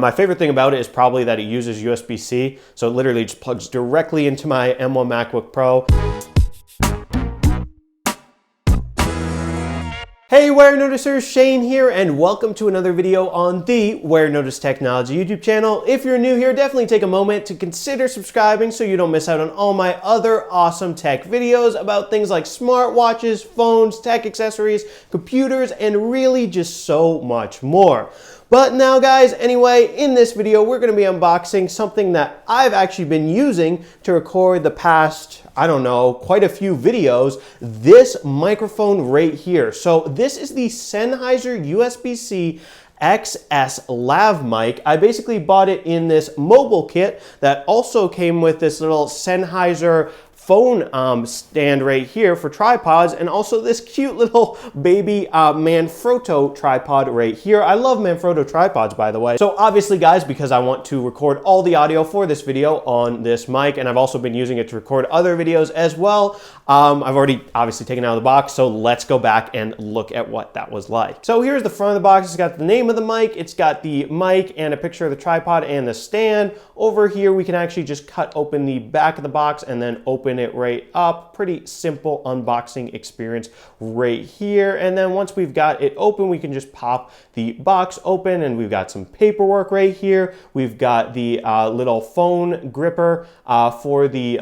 My favorite thing about it is probably that it uses USB-C, so it literally just plugs directly into my M1 MacBook Pro. Hey Warenoticers, Shane here, and welcome to another video on the Warenotice Technology YouTube channel. If you're new here, definitely take a moment to consider subscribing so you don't miss out on all my other awesome tech videos about things like smartwatches, phones, tech accessories, computers, and really just so much more. But now guys, anyway, in this video, we're gonna be unboxing something that I've actually been using to record the past, I don't know, quite a few videos, this microphone right here. So this is the Sennheiser USB-C XS Lav mic. I basically bought it in this mobile kit that also came with this little Sennheiser phone stand right here for tripods, and also this cute little baby Manfrotto tripod right here. I love Manfrotto tripods, by the way. So obviously guys, because I want to record all the audio for this video on this mic, and I've also been using it to record other videos as well, I've already obviously taken it out of the box, so let's go back and look at what that was like. So here's the front of the box. It's got the name of the mic, it's got the mic and a picture of the tripod and the stand. Over here we can actually just cut open the back of the box and then open it right up. Pretty simple unboxing experience right here. And then once we've got it open, we can just pop the box open, and we've got some paperwork right here. We've got the little phone gripper for the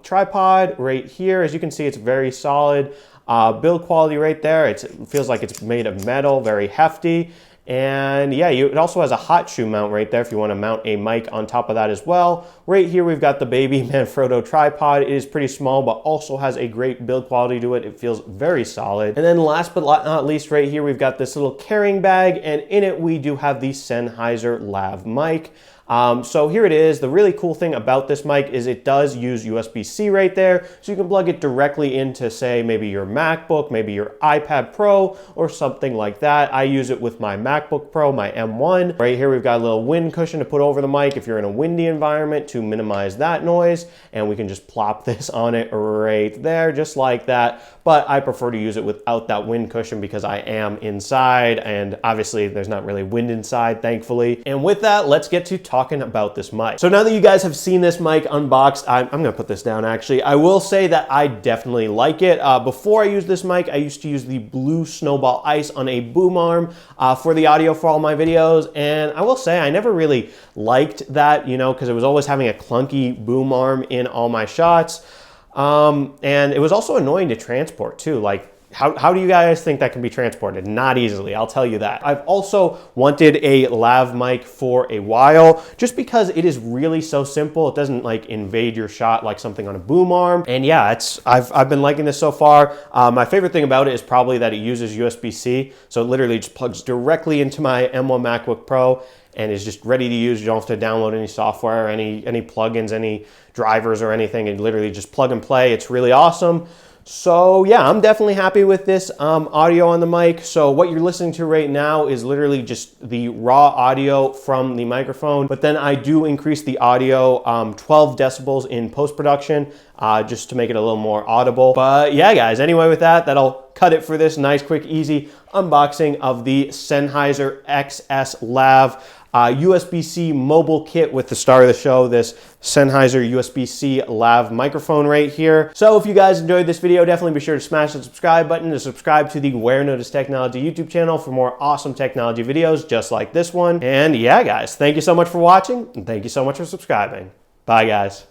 tripod right here. As you can see, it's very solid. Build quality right there. It feels like it's made of metal, very hefty. And yeah, it also has a hot shoe mount right there if you want to mount a mic on top of that as well. Right here we've got the baby Manfrotto tripod. It is pretty small, but also has a great build quality to it. It feels very solid. And then last but not least, right here we've got this little carrying bag, and in it we do have the Sennheiser Lav mic. So here it is. The really cool thing about this mic is it does use USB-C right there, so you can plug it directly into, say, maybe your MacBook, maybe your iPad Pro, or something like that. I use it with my MacBook Pro, my M1. Right here we've got a little wind cushion to put over the mic if you're in a windy environment to minimize that noise, and we can just plop this on it right there, just like that. But I prefer to use it without that wind cushion because I am inside, and obviously there's not really wind inside, thankfully. And with that, let's get to talking about this mic. So now that you guys have seen this mic unboxed, I'm gonna put this down actually. I will say that I definitely like it. Before I used this mic, I used to use the blue Snowball Ice on a boom arm for the audio for all my videos, and I will say I never really liked that, you know, because it was always having a clunky boom arm in all my shots. And it was also annoying to transport too. Like, how do you guys think that can be transported? Not easily, I'll tell you that. I've also wanted a lav mic for a while, just because it is really so simple. It doesn't like invade your shot like something on a boom arm. And yeah, I've been liking this so far. My favorite thing about it is probably that it uses USB-C. So it literally just plugs directly into my M1 MacBook Pro and is just ready to use. You don't have to download any software, any plugins, any drivers or anything. And literally just plug and play. It's really awesome. So yeah, I'm definitely happy with this audio on the mic. So what you're listening to right now is literally just the raw audio from the microphone, but then I do increase the audio 12 decibels in post-production just to make it a little more audible. But yeah guys, anyway, with that, that'll cut it for this nice, quick, easy unboxing of the Sennheiser XS Lav USB-C mobile kit with the star of the show, this Sennheiser USB-C Lav microphone right here. So if you guys enjoyed this video, definitely be sure to smash the subscribe button to subscribe to the Warenotice Technology YouTube channel for more awesome technology videos just like this one. And yeah guys, thank you so much for watching, and thank you so much for subscribing. Bye guys.